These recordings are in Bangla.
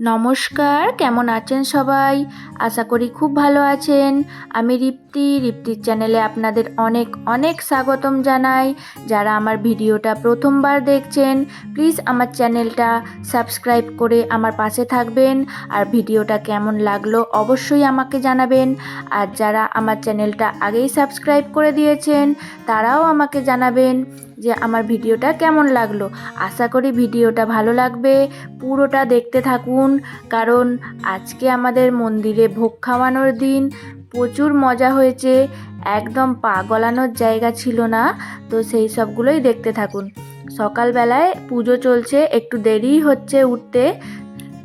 নমস্কার, কেমন আছেন সবাই? আশা করি খুব ভালো আছেন। আমি রিপ্তির চ্যানেলে আপনাদের অনেক অনেক স্বাগতম জানাই। যারা আমার ভিডিওটা প্রথমবার দেখছেন, প্লিজ আমার চ্যানেলটা সাবস্ক্রাইব করে আমার পাশে থাকবেন। আর ভিডিওটা কেমন লাগলো অবশ্যই আমাকে জানাবেন। আর যারা আমার চ্যানেলটা আগেই সাবস্ক্রাইব করে দিয়েছেন, তারাও আমাকে জানাবেন যে আমার ভিডিওটা কেমন লাগলো। আশা করি ভিডিওটা ভালো লাগবে, পুরোটা দেখতে থাকুন। কারণ আজকে আমাদের মন্দিরে ভোগ খাওয়ানোর দিন, প্রচুর মজা হয়েছে, একদম পা গলানোর জায়গা ছিল না। তো সেই সবগুলোই দেখতে থাকুন। সকালবেলায় পুজো চলছে, একটু দেরি হচ্ছে উঠতে,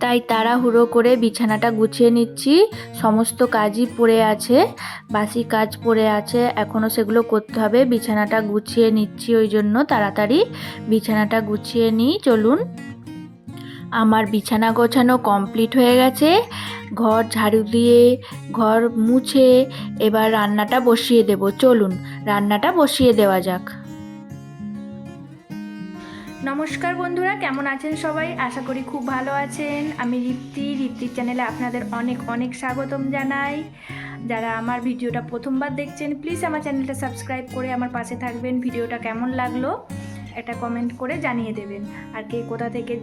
তাই তাড়াহুড়ো করে বিছানাটা গুছিয়ে নিচ্ছি। সমস্ত কাজই পড়ে আছে, বাসি কাজ পড়ে আছে, এখনও সেগুলো করতে হবে। বিছানাটা গুছিয়ে নিচ্ছি, ওই জন্য তাড়াতাড়ি বিছানাটা গুছিয়ে নিই। চলুন, আমার বিছানা গোছানো কমপ্লিট হয়ে গেছে। ঘর ঝাড়ু দিয়ে, ঘর মুছে এবার রান্নাটা বসিয়ে দেব। চলুন রান্নাটা বসিয়ে দেওয়া যাক। নমস্কার বন্ধুরা, কেমন আছেন সবাই? আশা করি খুব ভালো আছেন। আমি রিপ্তির চ্যানেলে আপনাদের অনেক অনেক স্বাগতম জানাই। যারা আমার ভিডিওটা প্রথমবার দেখছেন, প্লিজ আমার চ্যানেলটা সাবস্ক্রাইব করে আমার পাশে থাকবেন। ভিডিওটা কেমন লাগলো একটা কমেন্ট করে জানিয়ে দেবেন। আর কে কোথা থেকে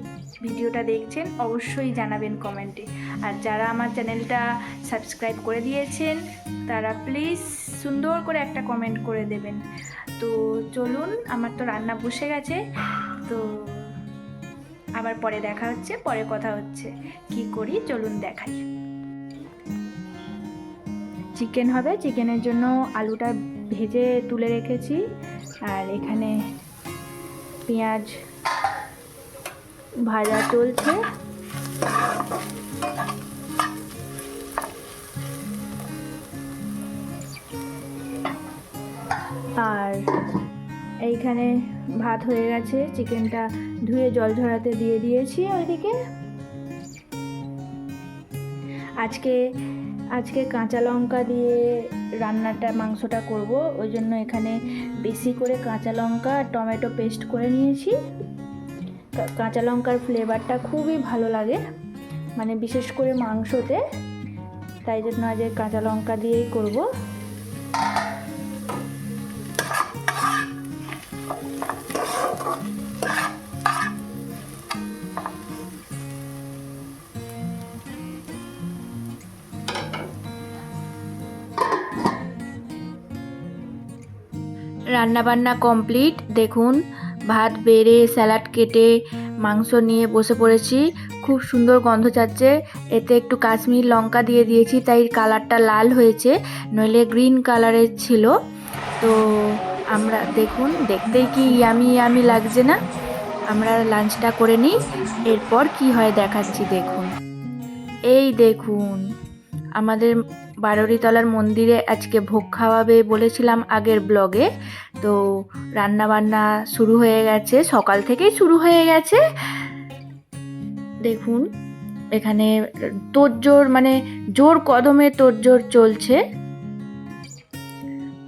ভিডিওটা দেখছেন অবশ্যই জানাবেন কমেন্টে। আর যারা আমার চ্যানেলটা সাবস্ক্রাইব করে দিয়েছেন, তারা প্লিজ সুন্দর করে একটা কমেন্ট করে দেবেন। তো চলুন, আমার তো রান্না বসে গেছে, তো আবার পরে দেখা হচ্ছে, পরে কথা হচ্ছে। কি করি চলুন দেখাই। চিকেন হবে, চিকেনের জন্য আলুটা ভেজে তুলে রেখেছি। আর এখানে পেঁয়াজ ভাজা চলছে। আর এইখানে ভাত হয়ে গেছে, চিকেনটা ধুয়ে জল ঝরাতে দিয়ে দিয়েছি ওইদিকে। আজকে কাঁচা লঙ্কা দিয়ে রান্নাটা, মাংসটা করব, ওই জন্য এখানে বেশি করে কাঁচা লঙ্কা আর টমেটো পেস্ট করে নিয়েছি। কাঁচা লঙ্কার ফ্লেভারটা খুবই ভালো লাগে, মানে বিশেষ করে মাংসতে, তাই জন্য আজ কাঁচা লঙ্কা দিয়েই করব। রান্নাবান্না কমপ্লিট। দেখুন, ভাত বেড়ে, স্যালাড কেটে, মাংস নিয়ে বসে পড়েছি। খুব সুন্দর গন্ধ ছাড়ছে। এতে একটু কাশ্মীর লঙ্কা দিয়ে দিয়েছি, তাই কালারটা লাল হয়েছে, নইলে গ্রিন কালারের ছিল। তো আমরা দেখুন, দেখতেই কি ইয়ামি ইয়ামি লাগছে না? আমরা লাঞ্চটা করে নিই, এরপর কি হয় দেখাচ্ছি। দেখুন, এই দেখুন, আমাদের বারোরিতলার মন্দিরে আজকে ভোগ খাওয়াবে বলেছিলাম আগের ব্লগে। তো রান্নাবান্না শুরু হয়ে গেছে, সকাল থেকেই শুরু হয়ে গেছে। দেখুন, এখানে তোড়জোড়, মানে জোর কদমে তোড়জোড় চলছে।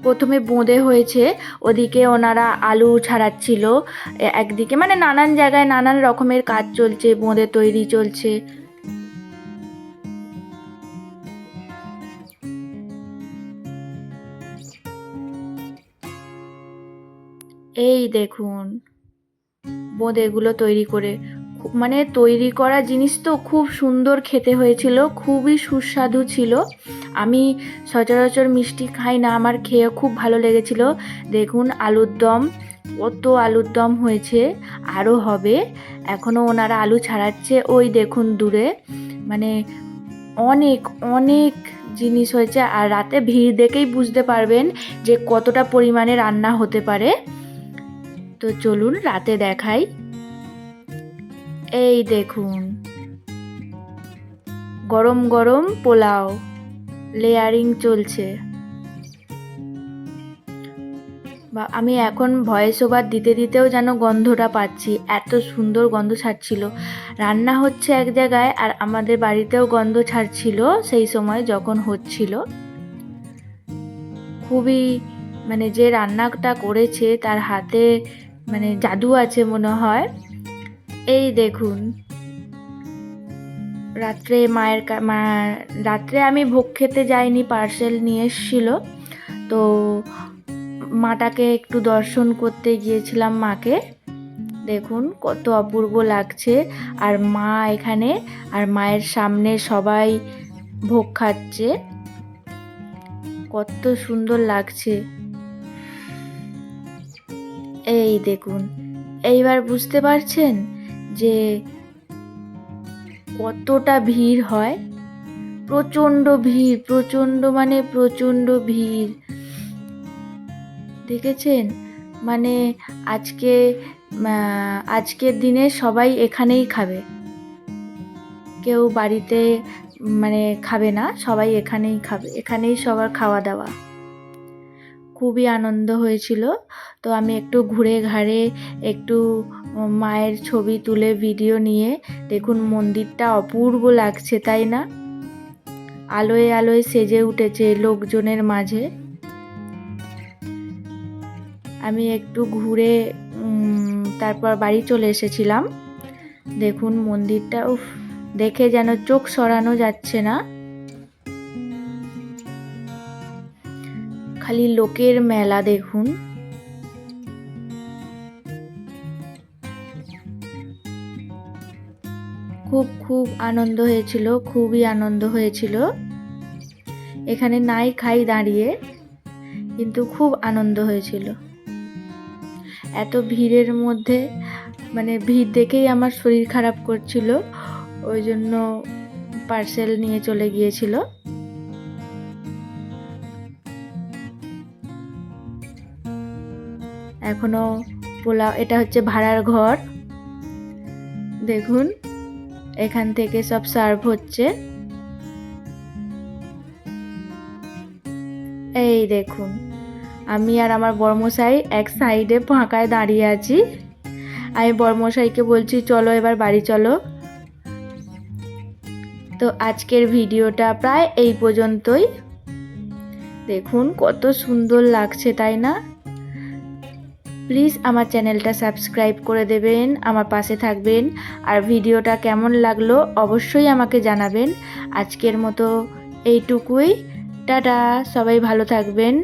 প্রথমে বোঁদে হয়েছে, ওদিকে ওনারা আলু ছাড়াচ্ছিল। একদিকে মানে নানান জায়গায় নানান রকমের কাজ চলছে, বোঁদে তৈরি চলছে। এই দেখুন, বোঁদেগুলো তৈরি করে, মানে তৈরি করা জিনিস তো খুব সুন্দর খেতে হয়েছিল, খুবই সুস্বাদু ছিল। আমি সচরাচর মিষ্টি খাই না, আমার খেয়ে খুব ভালো লেগেছিল। দেখুন আলুর দম, কত আলুর দম হয়েছে, আরও হবে। এখনও ওনারা আলু ছাড়াচ্ছে, ওই দেখুন দূরে, মানে অনেক অনেক জিনিস হয়েছে। আর রাতে ভিড় দেখেই বুঝতে পারবেন যে কতটা পরিমাণে রান্না হতে পারে। তো চলুন রাতে দেখাই। এই দেখুন, গরম গরম পোলাও, লেয়ারিং চলছে। বা আমি এখন ভয়েস ওভার দিতে দিতেও যেন গন্ধটা পাচ্ছি, এত সুন্দর গন্ধ ছাড়ছিল। রান্না হচ্ছে এক জায়গায়, আর আমাদের বাড়িতেও গন্ধ ছাড়ছিল সেই সময় যখন হচ্ছিল। খুবই, মানে যে রান্নাটা করেছে তার হাতে মানে জাদু আছে মনে হয়। এই দেখুন, রাত্রে রাত্রে আমি ভোগ খেতে যাইনি, পার্সেল নিয়ে এসেছিল। তো মাটাকে একটু দর্শন করতে গিয়েছিলাম মাকে। দেখুন কত অপূর্ব লাগছে। আর মা এখানে, আর মায়ের সামনে সবাই ভোগ খাচ্ছে, কত সুন্দর লাগছে। এই দেখুন, এইবার বুঝতে পারছেন যে কতটা ভিড় হয়। প্রচণ্ড ভিড়, প্রচণ্ড মানে প্রচণ্ড ভিড়। দেখেছেন, মানে আজকের দিনে সবাই এখানেই খাবে, কেউ বাড়িতে মানে খাবে না, সবাই এখানেই খাবে, এখানেই সবার খাওয়া দাওয়া। খুবই আনন্দ হয়েছিল। তো আমি একটু ঘুরে ঘাড়ে একটু মায়ের ছবি তুলে ভিডিও নিয়ে, দেখুন মন্দিরটা অপূর্ব লাগছে, তাই না? আলোয় আলোয় সেজে উঠেছে লোকজনের মাঝে। আমি একটু ঘুরে তারপর বাড়ি চলে এসেছিলাম। দেখুন মন্দিরটা, উফ, দেখে যেন চোখ সরানো যাচ্ছে না। খালি লোকের মেলা দেখুন। খুব খুব আনন্দ হয়েছিল, খুবই আনন্দ হয়েছিল। এখানে নাই খাই দাঁড়িয়ে, কিন্তু খুব আনন্দ হয়েছিল। এত ভিড়ের মধ্যে মানে ভিড় দেখেই আমার শরীর খারাপ করছিল, ওই জন্য পার্সেল নিয়ে চলে গিয়েছিল। এখনো পোলাও, এটা হচ্ছে ভাড়ার ঘর। দেখুন এখান থেকে সব সার্ভ হচ্ছে। এই দেখুন, আমি আর আমার বড়মশাই এক সাইডে ফাঁকায় দাঁড়িয়ে আছি। আমি বড়মশাইকে বলছি চলো এবার বাড়ি চলো। তো আজকের ভিডিওটা প্রায় এই পর্যন্তই। দেখুন কত সুন্দর লাগছে, তাই না? প্লিজ আমার চ্যানেলটা সাবস্ক্রাইব করে দেবেন, আমার পাশে থাকবেন। আর ভিডিওটা কেমন লাগলো অবশ্যই আমাকে জানাবেন। আজকের মতো এইটুকুই। টাটা, সবাই ভালো থাকবেন।